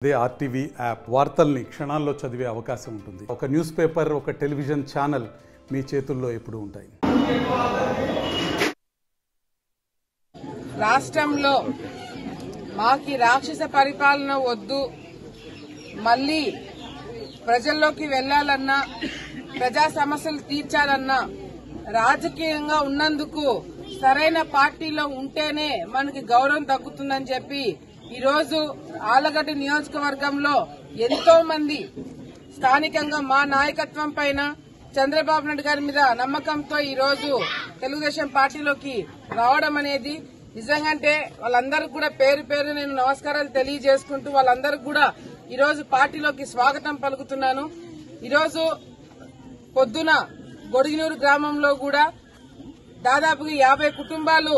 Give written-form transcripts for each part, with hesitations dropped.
అదే RTV app వార్తల్ని క్షణాల్లో చదివే అవకాశం ఉంటుంది. ఒక న్యూస్ పేపర్, ఒక టెలివిజన్ ఛానల్ మీ చేతుల్లో ఎప్పుడూ ఉంటాయి. రాష్ట్రంలో మాకి రాక్షస పరిపాలన వద్దు, మళ్లీ ప్రజల్లోకి వెళ్లాలన్నా, ప్రజా సమస్యలు తీర్చాలన్నా రాజకీయంగా ఉన్నందుకు సరైన పార్టీలో ఉంటేనే మనకి గౌరవం దక్కుతుందని చెప్పి ఈరోజు ఆళ్లగడ్డ నియోజకవర్గంలో ఎంతో మంది స్థానికంగా మా నాయకత్వం పైన చంద్రబాబు నాయుడు గారి మీద నమ్మకంతో ఈరోజు తెలుగుదేశం పార్టీలోకి రావడం అనేది నిజంగానే వాళ్ళందరూ కూడా పేరు పేరు నేను నమస్కారాలు తెలియజేసుకుంటూ వాళ్ళందరూ కూడా ఈరోజు పార్టీలోకి స్వాగతం పలుకుతున్నాను. ఈరోజు పొద్దున గొడిగినూరు గ్రామంలో కూడా దాదాపుగా 50 కుటుంబాలు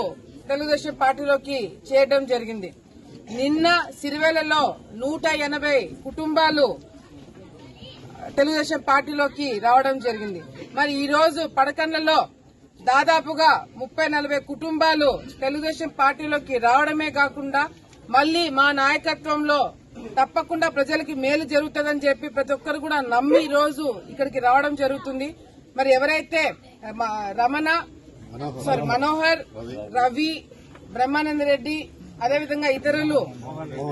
తెలుగుదేశం పార్టీలోకి చేరడం జరిగింది. నిన్న సిరివెల్లలో 180 కుటుంబాలు తెలుగుదేశం పార్టీలోకి రావడం జరిగింది. మరి ఈ రోజు పడకండ్లలో దాదాపుగా 30-40 కుటుంబాలు తెలుగుదేశం పార్టీలోకి రావడమే కాకుండా మళ్లీ మా నాయకత్వంలో తప్పకుండా ప్రజలకి మేలు జరుగుతుందని చెప్పి ప్రతి ఒక్కరు కూడా నమ్మి ఈ రోజు ఇక్కడికి రావడం జరుగుతుంది. మరి ఎవరైతే మనోహర్, రవి, బ్రహ్మానంద రెడ్డి, అదేవిధంగా ఇతరులు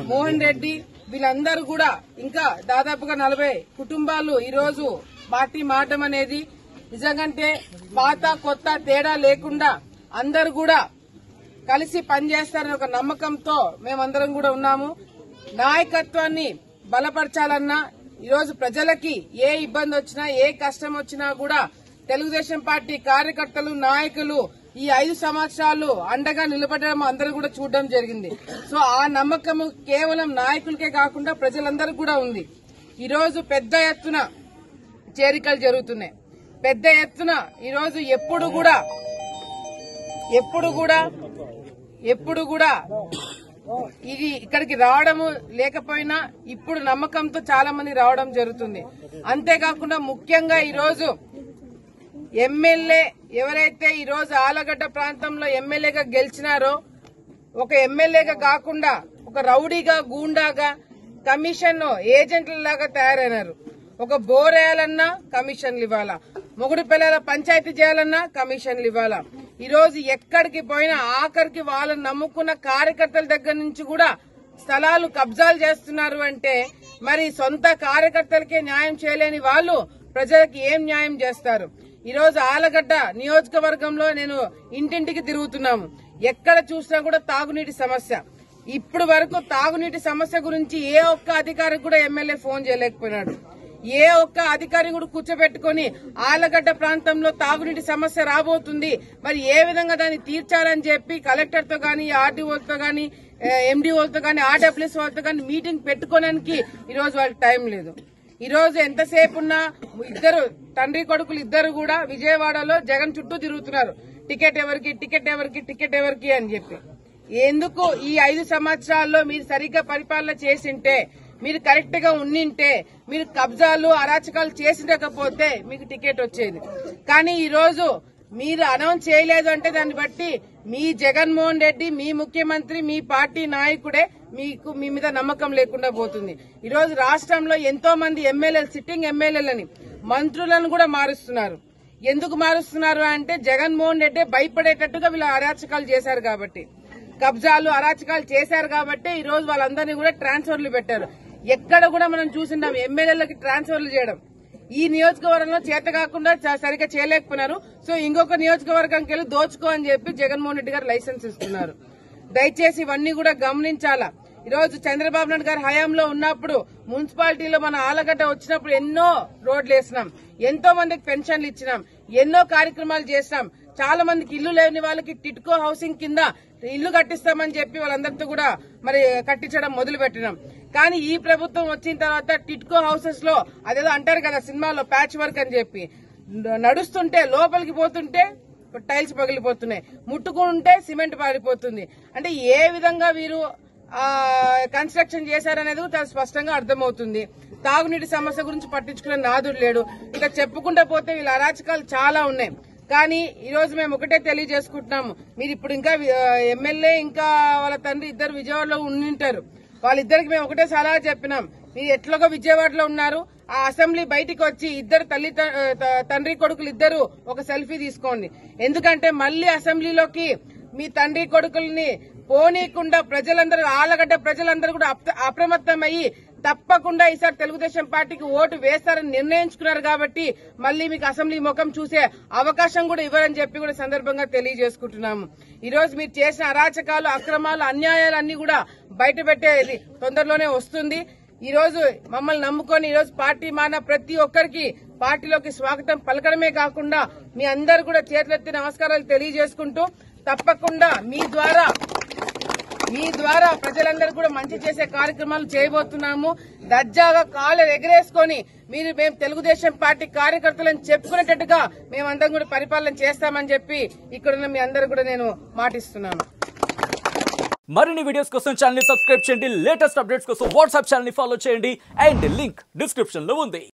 మోహన్ రెడ్డి, వీళ్ళందరూ కూడా ఇంకా దాదాపుగా 40 కుటుంబాలు ఈ రోజు పార్టీ మారడం అనేది నిజంగానే పాత కొత్త తేడా లేకుండా అందరూ కూడా కలిసి పనిచేస్తారని ఒక నమ్మకంతో మేమందరం కూడా ఉన్నాము. నాయకత్వాన్ని బలపరచాలన్నా ఈరోజు ప్రజలకి ఏ ఇబ్బంది వచ్చినా, ఏ కష్టం వచ్చినా కూడా తెలుగుదేశం పార్టీ కార్యకర్తలు, నాయకులు ఈ 5 సంవత్సరాలు అండగా నిలబడడం అందరూ కూడా చూడడం జరిగింది. సో ఆ నమ్మకం కేవలం నాయకులకే కాకుండా ప్రజలందరూ కూడా ఉంది. ఈరోజు పెద్ద ఎత్తున చేరికలు జరుగుతున్నాయి. పెద్ద ఎత్తున ఈరోజు ఎప్పుడు కూడా ఇది ఇక్కడికి రావడము లేకపోయినా ఇప్పుడు నమ్మకంతో చాలా మంది రావడం జరుగుతుంది. అంతేకాకుండా ముఖ్యంగా ఈరోజు ఎమ్మెల్యే ఎవరైతే ఈరోజు ఆళ్లగడ్డ ప్రాంతంలో ఎమ్మెల్యేగా గెలిచినారో, ఒక ఎమ్మెల్యేగా కాకుండా ఒక రౌడీగా, గూండాగా, కమిషన్ ఏజెంట్లలాగా తయారైనారు. ఒక బోర్ వేయాలన్నా కమిషన్లు ఇవ్వాలా, మొగుడు పిల్లల పంచాయతీ చేయాలన్నా కమిషన్లు ఇవ్వాలా. ఈరోజు ఎక్కడికి పోయినా ఆఖరికి వాళ్ళని నమ్ముకున్న కార్యకర్తల దగ్గర నుంచి కూడా స్థలాలు కబ్జాలు చేస్తున్నారు అంటే మరి సొంత కార్యకర్తలకే న్యాయం చేయలేని వాళ్ళు ప్రజలకి ఏం న్యాయం చేస్తారు? ఈరోజు ఆళ్లగడ్డ నియోజకవర్గంలో నేను ఇంటింటికి తిరుగుతున్నాము. ఎక్కడ చూసినా కూడా తాగునీటి సమస్య. ఇప్పుడు వరకు తాగునీటి సమస్య గురించి ఏ ఒక్క అధికారికి కూడా ఎమ్మెల్యే ఫోన్ చేయలేకపోయినాడు. ఏ ఒక్క అధికారి కూడా కూర్చోబెట్టుకుని ఆళ్లగడ్డ ప్రాంతంలో తాగునీటి సమస్య రాబోతుంది, మరి ఏ విధంగా దాన్ని తీర్చాలని చెప్పి కలెక్టర్ తో గానీ, ఆర్డీఓలతో గానీ, ఎండీఓలతో గానీ, ఆర్డబ్ల్యూఎస్ వాళ్ళతో గానీ మీటింగ్ పెట్టుకోవడానికి ఈరోజు వాళ్ళకి టైం లేదు. ఈ రోజు ఎంతసేపు ఉన్నా ఇద్దరు తండ్రి కొడుకులు ఇద్దరు కూడా విజయవాడలో జగన్ చుట్టూ తిరుగుతున్నారు. టికెట్ ఎవరికి అని చెప్పి. ఎందుకు ఈ 5 సంవత్సరాల్లో మీరు సరిగ్గా పరిపాలన చేసింటే, మీరు కరెక్ట్ గా ఉన్నింటే, మీరు కబ్జాలు అరాచకాలు చేసిండకపోతే మీకు టికెట్ వచ్చేది. కానీ ఈ రోజు మీరు అనౌన్స్ చేయలేదు అంటే దాన్ని బట్టి మీ జగన్మోహన్ రెడ్డి, మీ ముఖ్యమంత్రి, మీ పార్టీ నాయకుడే మీ మీద నమ్మకం లేకుండా పోతుంది. ఈ రోజు రాష్ట్రంలో ఎంతో మంది ఎమ్మెల్యేలు, సిట్టింగ్ ఎమ్మెల్యేలని, మంత్రులను కూడా మారుస్తున్నారు. ఎందుకు మారుస్తున్నారు అంటే జగన్మోహన్ రెడ్డి భయపడేటట్టుగా వీళ్ళు అరాచకాలు చేశారు కాబట్టి, కబ్జాలు అరాచకాలు చేశారు కాబట్టి ఈ రోజు వాళ్ళందరినీ కూడా ట్రాన్స్ఫర్లు పెట్టారు. ఎక్కడ కూడా మనం చూసినాం ఎమ్మెల్యేలకి ట్రాన్స్ఫర్లు చేయడం. ఈ నియోజకవర్గంలో చేత కాకుండా సరిగ్గా చేయలేకపోయినారు. సో ఇంకొక నియోజకవర్గంకి వెళ్లి దోచుకో అని చెప్పి జగన్మోహన్ రెడ్డి గారు లైసెన్స్ ఇస్తున్నారు. దయచేసి ఇవన్నీ కూడా గమనించాలా. ఈరోజు చంద్రబాబు నాయుడు గారు హయాంలో ఉన్నప్పుడు మున్సిపాలిటీలో మన ఆళ్లగడ్డ వచ్చినప్పుడు ఎన్నో రోడ్లు వేసినాం, ఎంతో మందికి పెన్షన్లు ఇచ్చినాం, ఎన్నో కార్యక్రమాలు చేసినాం. చాలా మందికి ఇల్లు లేని వాళ్ళకి టిట్కో హౌసింగ్ కింద ఇల్లు కట్టిస్తామని చెప్పి వాళ్ళందరితో కూడా మరి కట్టించడం మొదలు పెట్టినాం. కానీ ఈ ప్రభుత్వం వచ్చిన తర్వాత టిట్కో హౌసెస్ లో అదేదో అంటారు కదా సినిమాలో ప్యాచ్ వర్క్ అని చెప్పి, నడుస్తుంటే లోపలికి పోతుంటే టైల్స్ పగిలిపోతున్నాయి, ముట్టుకుంటే సిమెంట్ పారిపోతుంది. అంటే ఏ విధంగా వీరు కన్స్ట్రక్షన్ చేశారనేది చాలా స్పష్టంగా అర్థమవుతుంది. తాగునీటి సమస్య గురించి పట్టించుకునే నాదుడు లేడు. ఇక చెప్పుకుంటూ పోతే వీళ్ళ అరాచకాలు చాలా ఉన్నాయి. కానీ ఈ రోజు మేము ఒకటే తెలియజేసుకుంటున్నాము, మీరు ఇప్పుడు ఇంకా ఎమ్మెల్యే ఇంకా వాళ్ళ తండ్రి ఇద్దరు విజయవాడలో ఉండింటారు. వాళ్ళిద్దరికి మేము ఒకటే సలహా చెప్పినాం, మీరు ఎట్లాగో విజయవాడలో ఉన్నారు, ఆ అసెంబ్లీ బయటికి వచ్చి ఇద్దరు తండ్రి కొడుకులు ఇద్దరు ఒక సెల్ఫీ తీసుకోండి. ఎందుకంటే మళ్లీ అసెంబ్లీలోకి మీ తండ్రి కొడుకుల్ని పోనీయకుండా ప్రజలందరూ, ఆలగడ్డ ప్రజలందరూ కూడా అప్రమత్తమయ్యి తప్పకుండా ఈసారి తెలుగుదేశం పార్టీకి ఓటు వేస్తారని నిర్ణయించుకున్నారు. కాబట్టి మళ్లీ మీకు అసెంబ్లీ ముఖం చూసే అవకాశం కూడా ఇవ్వరని చెప్పి కూడా సందర్భంగా తెలియజేసుకుంటున్నాము. ఈ రోజు మీరు చేసిన అరాచకాలు, అక్రమాలు, అన్యాయాలన్నీ కూడా బయట పెట్టేది తొందరలోనే వస్తుంది. ఈ రోజు మమ్మల్ని నమ్ముకొని ఈ రోజు పార్టీ మాన ప్రతి ఒక్కరికి పార్టీలోకి స్వాగతం పలకడమే కాకుండా మీ అందరు కూడా చేతులెత్తి నమస్కారాలు తెలియజేసుకుంటూ తప్పకుండా మీ ద్వారా ప్రజలందరూ కూడా మంచి చేసే కార్యక్రమాలు చేయబోతున్నాము. దర్జాగా కాళ్ళు ఎగరేసుకొని మేము తెలుగుదేశం పార్టీ కార్యకర్తలను చెప్పుకునేటట్టుగా మేమందరం కూడా పరిపాలన చేస్తామని చెప్పి ఇక్కడున్న మీ అందరూ కూడా నేను మాటిస్తున్నాను. మరిన్ని వీడియోస్ కోసం ఛానల్ ని సబ్స్క్రైబ్ చేయండి, లేటెస్ట్ అప్డేట్స్ కోసం వాట్సాప్ ఛానల్ ని ఫాలో చేయండి అండ్ లింక్ డిస్క్రిప్షన్ లో ఉంది.